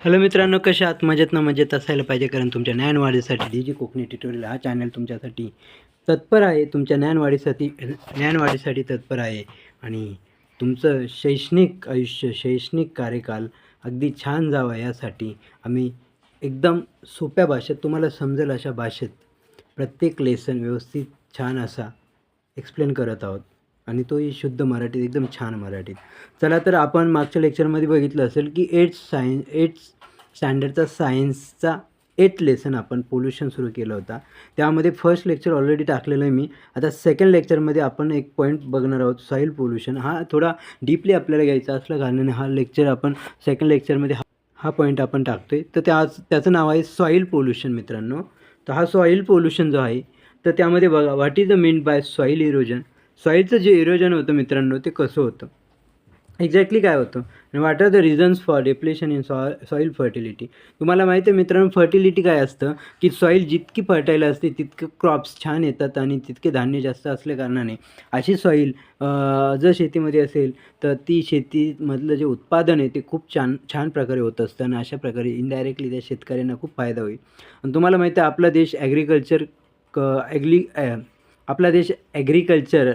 Hello मित्रांनो, कशा आहात? मजेत ना? मजेत असायला पाहिजे, कारण तुमच्या ज्ञानवाढीसाठी डीजी कोकणी ट्युटोरियल हा चॅनल तुमच्यासाठी तत्पर आहे. तुमच्या ज्ञानवाढीसाठी तत्पर आहे. आणि तुमचं शैक्षणिक आयुष्य, शैक्षणिक कार्यकाल अगदी छान जावं यासाठी आम्ही एकदम सोप्या भाषेत, तुम्हाला समजेल अशा भाषेत प्रत्येक लेसन व्यवस्थित छान असा एक्सप्लेन करत आहोत, आणि तोही शुद्ध मराठीत, एकदम छान मराठीत. चला तर आपण मागच्या लेक्चरमध्ये बघितलं असेल की एट स्टँडर्डचा सायन्सचा 8th लेसन आपण पोल्युशन सुरू केला होता. त्यामध्ये फर्स्ट लेक्चर ऑलरेडी टाकलेलं आहे मी. आता सेकंड लेक्चरमध्ये आपण एक पॉईंट बघणार आहोत, सॉईल पोल्युशन. हा थोडा डीपली आपल्याला घ्यायचा असल्या कारणाने हा लेक्चर आपण सेकंड लेक्चरमध्ये हा पॉईंट आपण टाकतो आहे. तर त्याचं नाव आहे सॉईल पोल्युशन मित्रांनो. तर हा सॉईल पोल्युशन जो आहे, तर त्यामध्ये बघा, what is the mean by soil erosion. सॉईलचं जे इरोजन होतं मित्रांनो, ते कसं होतं, एक्झॅक्टली काय होतं, आणि what are the reasons for depletion in soil fertility. तुम्हाला माहिती आहे मित्रांनो, फर्टिलिटी काय असतं, की सॉईल जितकी फर्टाईल असते तितके क्रॉप्स छान येतात, आणि तितके धान्य जास्त असल्या कारणाने अशी सॉईल जर शेतीमध्ये असेल तर ती शेतीमधलं जे उत्पादन आहे ते खूप छान प्रकारे होत असतं, आणि अशा प्रकारे इनडायरेक्टली त्या शेतकऱ्यांना खूप फायदा होईल. आणि तुम्हाला माहिती आहे, आपला देश ॲग्रिकल्चर,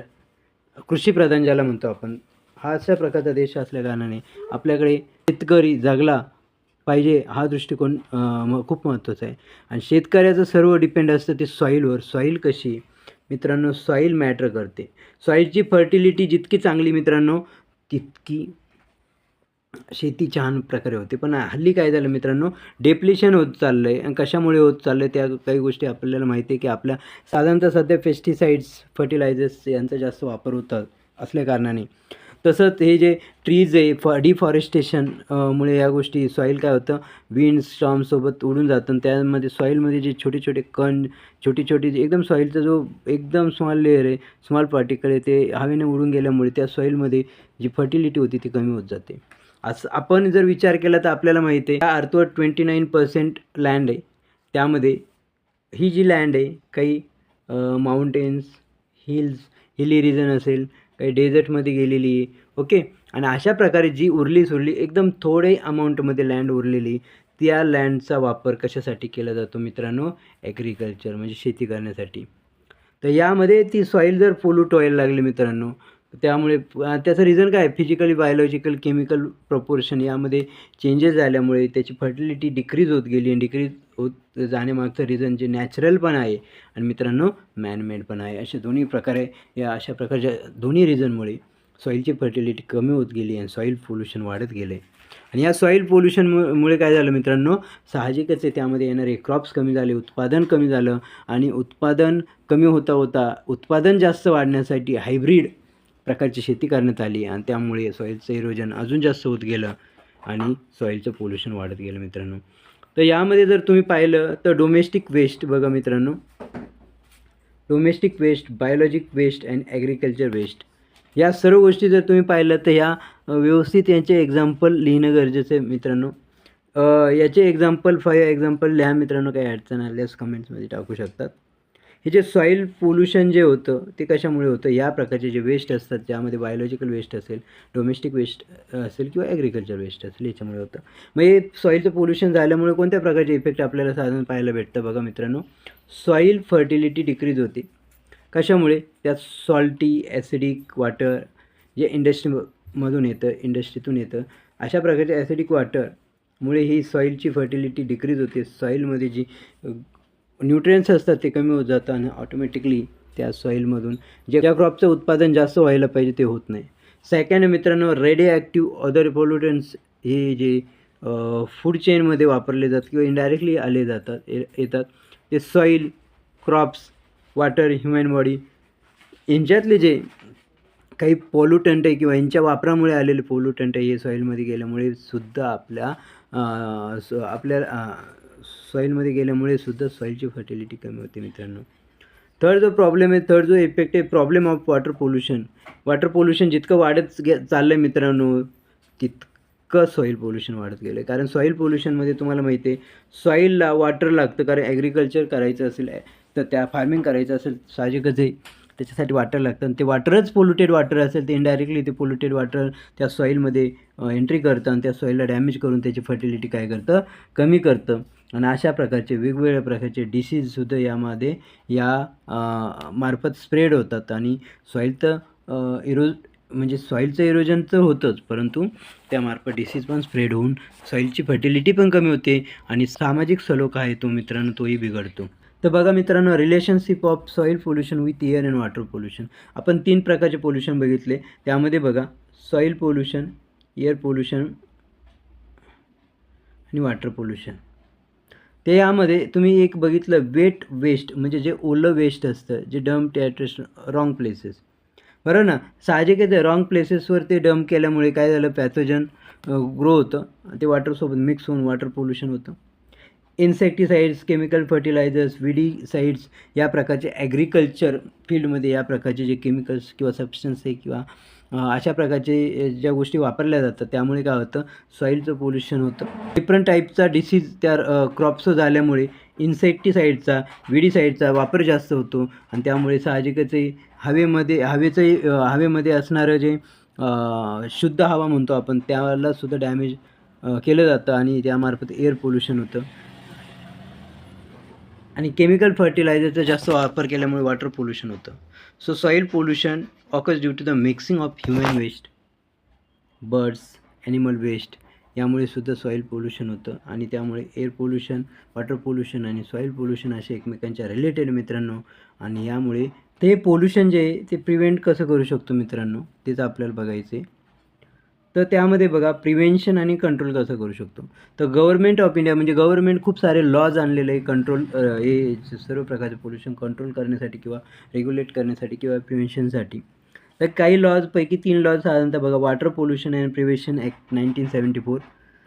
कृषीप्रधान ज्याला म्हणतो आपण, हा अशा प्रकारचा देश असल्या कारणाने आपल्याकडे शेतकरी जगला पाहिजे हा दृष्टिकोन खूप महत्त्वाचा आहे. आणि शेतकऱ्याचं सर्व डिपेंड असतं ते सॉईलवर. सॉईल कशी मित्रांनो, सॉईल मॅटर करते. सॉईलची फर्टिलिटी जितकी चांगली मित्रांनो, तितकी शेती छान प्रकारे होते. पण हल्ली काय झालं मित्रांनो, डेप्लेशन होत चाललं आहे. आणि कशामुळे होत चाललं आहे, त्या काही गोष्टी आपल्याला माहिती आहे की आपल्या साधारणतः सध्या पेस्टिसाइड्स, फर्टिलायझर्स यांचा जास्त वापर होतात असल्या कारणाने. तसंच हे जे ट्रीज आहे, डिफॉरेस्टेशन मुळे या गोष्टी, सॉईल काय होतं, विंड स्टॉर्मसोबत उडून जातं, आणि त्यामध्ये सॉईलमध्ये जे छोटे छोटे कण, छोटी जे एकदम सॉईलचा जो एकदम स्मॉल लेअर आहे, स्मॉल पार्टिकल आहे, ते हवेने उडून गेल्यामुळे त्या सॉईलमध्ये जी फर्टिलिटी होती ती कमी होत जाते. असं आपण जर विचार केला तर आपल्याला माहिती आहे, या अर्थवर 29% लँड आहे. त्यामध्ये ही जी लँड आहे, काही माउंटेन्स, हिली रिजन असेल, काही डेझर्टमध्ये गेलेली आहे, ओके. आणि अशा प्रकारे जी सुरली एकदम थोडे अमाऊंटमध्ये लँड उरलेली, त्या लँडचा वापर कशासाठी केला जातो मित्रांनो, ॲग्रिकल्चर म्हणजे शेती करण्यासाठी. तर यामध्ये ती सॉईल जर पोल्यूट व्हायला लागली मित्रांनो, त्यामुळे त्याचं रिझन काय आहे, फिजिकली, बायोलॉजिकल, केमिकल प्रपोर्शन यामध्ये चेंजेस झाल्यामुळे त्याची फर्टिलिटी डिक्रीज होत गेली, आणि डिक्रीज होत जाण्यामागचं रिझन जे नॅचरल पण आहे, आणि मित्रांनो मॅनमेड पण आहे. असे दोन्ही प्रकारे, या अशा प्रकारच्या दोन्ही रिझनमुळे सॉईलची फर्टिलिटी कमी होत गेली आणि सॉईल पोल्युशन वाढत गेले. आणि या सॉईल पोल्युशनमुळे काय झालं मित्रांनो, साहजिकच आहे, त्यामध्ये येणारे क्रॉप्स कमी झाले, उत्पादन कमी झालं, आणि उत्पादन कमी होता होता उत्पादन जास्त वाढण्यासाठी हायब्रीड प्रकारची शेती करण्यात आली, आणि त्यामुळे सॉईलचं इरोजन अजून जास्त होत गेलं, आणि सॉईलचं पोल्युशन वाढत गेलं मित्रांनो. तर यामध्ये जर तुम्ही पाहिलं तर डोमेस्टिक वेस्ट बघा मित्रांनो, domestic waste, biologic waste and agriculture waste, या सर्व गोष्टी जर तुम्ही पाहिलं तर ह्या व्यवस्थित यांचे एक्झाम्पल लिहिणं गरजेचं आहे मित्रांनो. याचे एक्झाम्पल 5 एक्झाम्पल लिहा मित्रांनो, काही अडचण आल्यास कमेंट्समध्ये टाकू शकतात. हे जे सॉईल पोल्युशन जे होतं ते कशामुळे होतं, या प्रकारचे जे वेस्ट असतात, ज्यामध्ये बायोलॉजिकल वेस्ट असेल, डोमेस्टिक वेस्ट असेल, किंवा ॲग्रिकल्चर वेस्ट असेल, याच्यामुळे होतं. मग हे सॉईलचं पोल्युशन झाल्यामुळे कोणत्या प्रकारचे इफेक्ट आपल्याला साधारण पाहायला भेटतं बघा मित्रांनो. सॉईल फर्टिलिटी डिक्रीज होते. कशामुळे, त्यात सॉल्टी ॲसिडिक वॉटर जे इंडस्ट्रीमधून येतं, इंडस्ट्रीतून येतं, अशा प्रकारचे ॲसिडिक वॉटरमुळे ही सॉईलची फर्टिलिटी डिक्रीज होते. सॉईलमध्ये जी न्यूट्रियन्स असतात ते कमी होत जातं, आणि ऑटोमॅटिकली त्या सॉईलमधून ज्या क्रॉपचं उत्पादन जास्त व्हायला पाहिजे ते होत नाही. सेकंड मित्रांनो, रेडिओ ॲक्टिव्ह अदर पोल्युटन्स, हे जे फूड चेनमध्ये वापरले जातात किंवा इनडायरेक्टली आले जातात येतात, ते soil, crops, water, human body यांच्यातले जे काही पोल्युटंट आहे, किंवा यांच्या वापरामुळे आलेले पोल्युटंट आहे, हे सॉईलमध्ये गेल्यामुळे सुद्धा आपल्या सॉईलमध्ये गेल्यामुळे सुद्धा सॉईलची फर्टिलिटी कमी होते मित्रांनो. थर्ड जो इफेक्ट आहे, problem of water pollution. Water pollution जितकं वाढत चाललं आहे मित्रांनो, तितकं सॉईल पोल्युशन वाढत गेलं आहे. कारण सॉईल पोल्युशनमध्ये तुम्हाला माहिती आहे, सॉईलला वॉटर लागतं, कारण ॲग्रिकल्चर करायचं असेल तर, त्या फार्मिंग करायचं असेल, साहजिकच आहे, त्याच्यासाठी वॉटर लागतं आणि ते वॉटरच पोल्युटेड वॉटर असेल, ते इनडायरेक्टली ते पोल्युटेड वॉटर त्या सॉईलमध्ये एंट्री करतं आणि त्या सॉईलला डॅमेज करून त्याची फर्टिलिटी काय करतं, कमी करतं. आणि अशा प्रकारचे वेगवेगळ्या प्रकारचे डिसीजसुद्धा यामध्ये मार्फत स्प्रेड होतात आणि सॉईल तर म्हणजे सॉईलचं इरोजन तर होतंच, परंतु त्यामार्फत डिसीज पण स्प्रेड होऊन सॉईलची फर्टिलिटी पण कमी होते आणि सामाजिक सलोखा आहे तो मित्रांनो तोही बिघडतो. तर बघा मित्रांनो, relationship of soil pollution with air and water pollution. आपण 3 प्रकारचे पोल्युशन बघितले. त्यामध्ये बघा सॉईल पोल्युशन, एअर पोल्युशन आणि वॉटर पोल्युशन. ते यामध्ये तुम्ही एक बघितलं वेट वेस्ट, म्हणजे जे ओलं वेस्ट असतं, जे डम्प ॲट रॉंग प्लेसेस. बरोबर ना? साहजिकच आहे, रॉंग प्लेसेसवर ते डंप केल्यामुळे काय झालं, पॅथोजन ग्रो होतं. ते वॉटरसोबत मिक्स होऊन वॉटर पोल्युशन होतं. इन्सेक्टिसाइड्स, केमिकल फर्टिलायझर्स, विडीसाइड्स या प्रकारचे ॲग्रिकल्चर फील्डमध्ये या प्रकारचे जे केमिकल्स किंवा सबस्टन्स आहे किंवा अशा प्रकारचे ज्या गोष्टी वापरल्या जातात त्यामुळे काय होतं, सॉईलचं पोल्युशन होतं. डिफरंट टाईपचा डिसीज त्या क्रॉप्स झाल्यामुळे इन्सेक्टिसाइडचा, विडीसाइडचा वापर जास्त होतो आणि त्यामुळे साहजिकच आहे हवेमध्ये असणारं जे शुद्ध हवा म्हणतो आपण त्यालासुद्धा डॅमेज केलं जातं आणि त्यामार्फत एअर पोल्युशन होतं. आणि केमिकल फर्टिलायझरचा जास्त वापर केल्यामुळे वॉटर पोल्युशन होतं. So soil pollution occurs due to the mixing of human waste, birds, animal waste यामुळे सुद्धा सॉईल पोल्युशन होतं आणि त्यामुळे एअर पोल्युशन, वॉटर पोल्युशन आणि सॉईल पोल्युशन असे एकमेकांच्या रिलेटेड मित्रांनो. आणि यामुळे ते पोल्युशन जे आहे ते प्रिव्हेंट कसं करू शकतो मित्रांनो, तेच आपल्याला बघायचं आहे. तर त्यामध्ये बघा प्रिव्हेन्शन आणि कंट्रोल कसं करू शकतो. तर गव्हर्नमेंट ऑफ इंडिया म्हणजे गव्हर्नमेंट खूप सारे लॉज आणलेले आहे कंट्रोल हे सर्व प्रकारचे पोल्युशन कंट्रोल करण्यासाठी किंवा रेग्युलेट करण्यासाठी किंवा प्रिव्हेन्शनसाठी. तर काही लॉजपैकी 3 लॉज साधारणतः बघा, water pollution and prevention act 1974.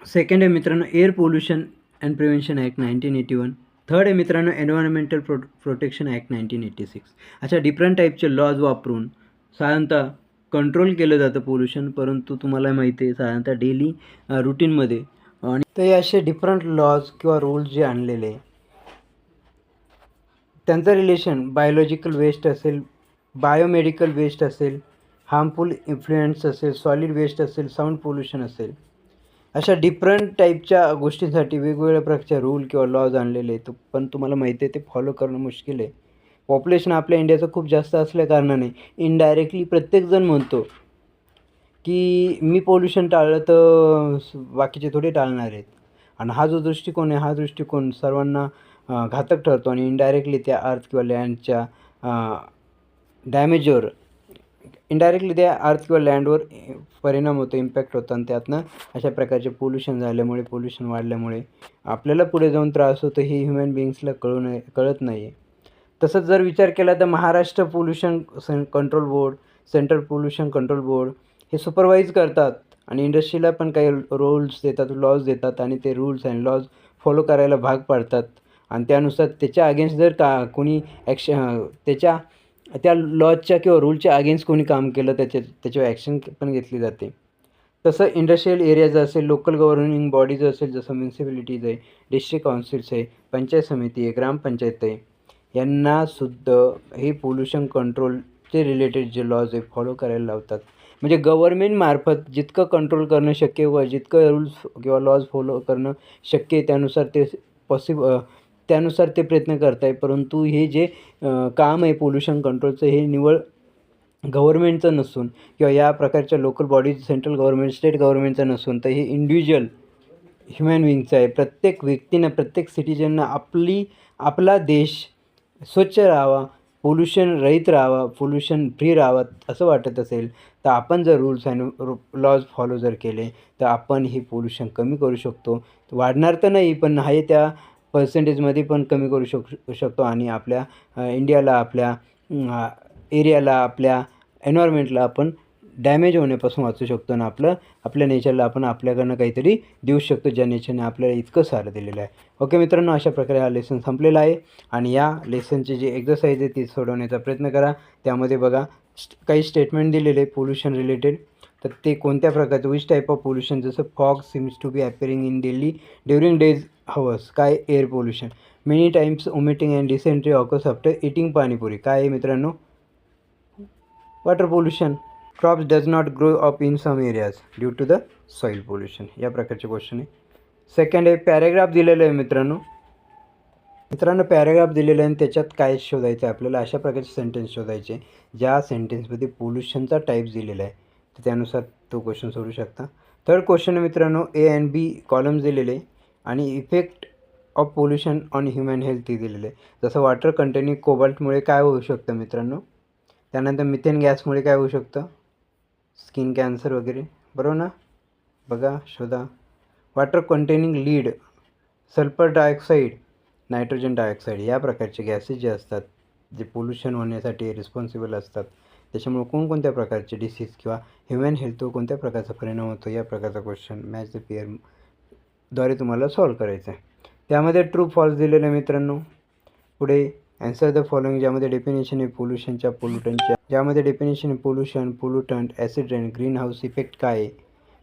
Second आहे मित्रांनो air pollution and prevention act 1981. Third आहे मित्रांनो एन्व्हायरमेंटल प्रोटेक्शन ॲक्ट 1986. अशा डिफरंट टाईपचे लॉज वापरून साधारणतः कंट्रोल केलं जातं पोल्युशन. परंतु तुम्हाला माहिती आहे साधारणतः डेली रुटीनमध्ये आणि ते असे डिफरंट लॉज किंवा रूल्स जे आणलेले त्यांचं रिलेशन बायोलॉजिकल वेस्ट असेल, बायोमेडिकल वेस्ट असेल, हार्मफुल इन्फ्लुएन्स असेल, सॉलिड वेस्ट असेल, साऊंड पोल्युशन असेल, अशा डिफरंट टाईपच्या गोष्टींसाठी वेगवेगळ्या प्रकारचे रूल किंवा लॉज आणलेले आहेत. पण तुम्हाला माहिती आहे ते फॉलो करणं मुश्किल आहे. पॉप्युलेशन आपल्या इंडियाचं खूप जास्त असल्याकारणाने इनडायरेक्टली प्रत्येकजण म्हणतो की मी पोल्युशन टाळलं तर बाकीचे थोडे टाळणार आहेत. आणि हा जो दृष्टिकोन आहे, हा दृष्टिकोन सर्वांना घातक ठरतो आणि इनडायरेक्टली त्या अर्थ किंवा लँडच्या डॅमेजवर इनडायरेक्टली त्या अर्थ किंवा लँडवर परिणाम होतो, इम्पॅक्ट होतो आणि त्यातनं अशा प्रकारचे पोल्युशन झाल्यामुळे, पोल्युशन वाढल्यामुळे आपल्याला पुढे जाऊन त्रास होतो हे ह्युमन बिईंग्सला कळत नाही आहे. तसंच जर विचार केला तर Maharashtra pollution control board, central pollution control board हे सुपरवाईज करतात आणि इंडस्ट्रीला पण काही रूल्स देतात, लॉज देतात आणि ते रूल्स अँड लॉज फॉलो करायला भाग पाडतात आणि त्यानुसार त्याच्या अगेन्स्ट जर कोणी त्या लॉजच्या किंवा रूलच्या अगेन्स्ट कोणी काम केलं त्याच्यावर ॲक्शन पण घेतली जाते. तसं इंडस्ट्रियल एरियाज असेल, लोकल गव्हर्निंग बॉडीज असेल, जसं म्युन्सिपॅलिटीज आहे, डिस्ट्रिक्ट काउन्सिल्स आहे, पंचायत समिती आहे, ग्रामपंचायत आहे, यांनासुद्धा हे पोल्युशन कंट्रोलचे रिलेटेड जे लॉज आहे फॉलो करायला लावतात. म्हणजे गव्हर्नमेंटमार्फत जितकं कंट्रोल करणं शक्य व जितकं रूल्स किंवा लॉज फॉलो करणं शक्य आहे त्यानुसार ते प्रयत्न करत आहे. परंतु हे जे काम आहे पोल्युशन कंट्रोलचं हे निव्वळ गव्हर्नमेंटचं नसून किंवा या प्रकारच्या local bodies, central government, state गव्हर्नमेंटचं नसून तर हे इंडिव्हिज्युअल ह्युमन बिईंगचं आहे. प्रत्येक व्यक्तीनं, प्रत्येक सिटिजननं आपला देश स्वच्छ राहावा, पोल्युशन रहित राहावा, पोल्युशन फ्री राहावा असं वाटत असेल तर आपण जर रूल्स अँड लॉज फॉलो जर केले तर आपण हे पोल्युशन कमी करू शकतो. वाढणार तर नाही पण आहे त्या पर्सेंटेजमध्ये पण कमी करू शकतो आणि आपल्या इंडियाला, आपल्या एरियाला, आपल्या एन्व्हायरमेंटला आपण डॅमेज होण्यापासून वाचू शकतो आणि आपल्या नेचरला आपण आपल्याकडनं काहीतरी देऊ शकतो ज्या नेचरने आपल्याला इतकं सारं दिलेलं आहे. ओके मित्रांनो, अशा प्रकारे हा लेसन संपलेला आहे आणि या लेसनचे जे एक्झरसाईज आहे ती सोडवण्याचा प्रयत्न करा. त्यामध्ये बघा काही स्टेटमेंट दिलेले आहे पोल्युशन रिलेटेड. तर ते कोणत्या प्रकारचं, विच टाईप ऑफ पोल्युशन, जसं fog seems to be appearing in Delhi during days hours, काय air pollution, many times vomiting and dysentery occurs after eating panipuri, काय आहे मित्रांनो water pollution, crops does not grow up in some areas due to the soil pollution. या प्रकारचे question आहे. Second आहे paragraph दिलेलं आहे मित्रांनो. पॅरेग्राफ दिलेलं आहे आणि त्याच्यात काय शोधायचं आहे आपल्याला. अशा प्रकारचे सेंटेन्स शोधायचे ज्या सेंटेन्समध्ये पोल्युशनचा टाईप दिलेला आहे, तर त्यानुसार तो क्वेश्चन सोडू शकता. थर्ड क्वेश्चन आहे मित्रांनो, ए अँड बी कॉलम्स दिलेले आहे आणि effect of pollution on human health दिलेलं आहे. जसं वॉटर कंटेनिंग कोबाल्टमुळे काय होऊ शकतं मित्रांनो, त्यानंतर मिथेन गॅसमुळे काय होऊ शकतं, स्किन कॅन्सर वगैरे, बरोबर ना. बघा, शोधा. Water containing lead, sulphur dioxide, nitrogen dioxide या प्रकारचे गॅसेस जे असतात जे पोल्युशन होण्यासाठी रिस्पॉन्सिबल असतात, त्याच्यामुळे कोणकोणत्या प्रकारचे डिसीज किंवा ह्युमन हेल्थवर कोणत्या प्रकारचा परिणाम होतो, या प्रकारचा क्वेश्चन मॅच द पेअरद्वारे तुम्हाला सॉल्व करायचा आहे. त्यामध्ये ट्रू फॉल्स दिलेलं आहे मित्रांनो. पुढे ॲन्सर द फॉलोइंग, ज्यामध्ये डेफिनेशन आहे पोल्युशनच्या, पोल्युटंटच्या, ज्यामध्ये डेफिनेशन आहे pollution, pollutant, acid rain, green house effect काय आहे,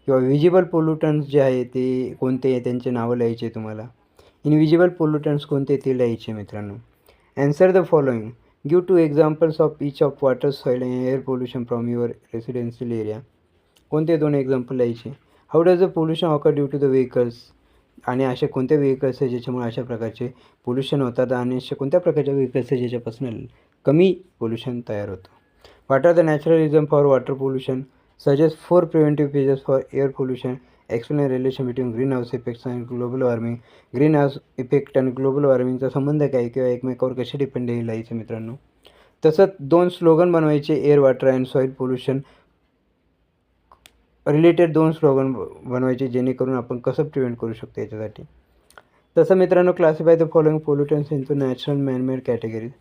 किंवा विजिबल पोल्युटंट्स जे आहे ते कोणते आहे त्यांचे नावं लिहायचे तुम्हाला. इनविजिबल पोल्युटंट्स कोणते ते लिहायचे मित्रांनो. Answer the following, give 2 examples of each of water, soil and air pollution from your residential area. कोणते 2 एक्झाम्पल लिहायचे. How does the pollution occur due to the vehicles, आणि असे कोणते व्हेकल्स आहे ज्याच्यामुळे अशा प्रकारचे पोल्युशन होतात, आणि अशा कोणत्या प्रकारच्या व्हेकल्स आहे ज्याच्यापासून कमी पोल्युशन तयार होतं. What are the natural reason for water pollution, suggest 4 preventive measures for air pollution, explain relation between green house effects and global warming. Green house effect आणि ग्लोबल वॉर्मिंगचा संबंध काय किंवा एकमेकावर कसे डिपेंड आहे लिहायचं मित्रांनो. तसंच 2 स्लोगन बनवायचे, air, water and soil pollution related 2 slogan बनवायचे, जेणेकरून आपण कसं प्रिव्हेंट करू शकतो याच्यासाठी. तसं मित्रांनो, classify the following pollutants into natural manmade categories.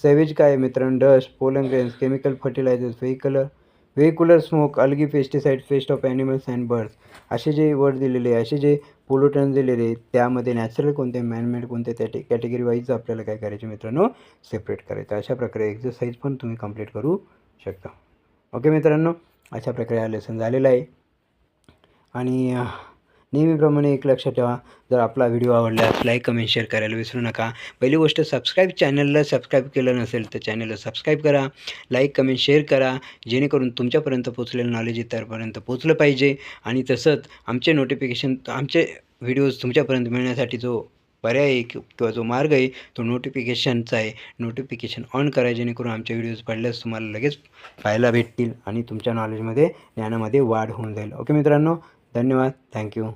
Sewage काय आहे मित्रांनो, dust, pollen grains, chemical fertilisers, vehicular smoke, algae, pesticide, waste of animals and birds. असे जे वर्ड दिलेले आहे, असे जे पोल्युटन्स दिलेले आहेत, त्यामध्ये नॅचरल कोणते, मॅनमेड कोणते, त्या कॅटेगरी वाईज आपल्याला काय करायचे मित्रांनो, सेपरेट करायचं. अशा प्रकारे एक्सरसाइज पण तुम्ही कंप्लीट करू शकता. ओके मित्रांनो, अशा प्रकारे हा लेसन झालेला आहे. आणि नेहमीप्रमाणे एक लक्षात ठेवा, जर आपला व्हिडिओ आवडल्यास लाईक, कमेंट, शेअर करायला विसरू नका. पहिली गोष्ट, चॅनलला सबस्क्राईब केलं नसेल तर चॅनलला सबस्क्राईब करा, लाईक, कमेंट, शेअर करा, जेणेकरून तुमच्यापर्यंत पोचलेलं नॉलेज इतरपर्यंत पोचलं पाहिजे. आणि तसंच आमचे व्हिडिओज तुमच्यापर्यंत मिळण्यासाठी जो पर्याय आहे किंवा जो मार्ग आहे तो नोटिफिकेशनचा आहे. नोटिफिकेशन ऑन करा, जेणेकरून आमचे व्हिडिओज पडल्यास तुम्हाला लगेच पाहायला भेटतील आणि तुमच्या नॉलेजमध्ये, ज्ञानामध्ये वाढ होऊन जाईल. ओके मित्रांनो, धन्यवाद. थँक्यू.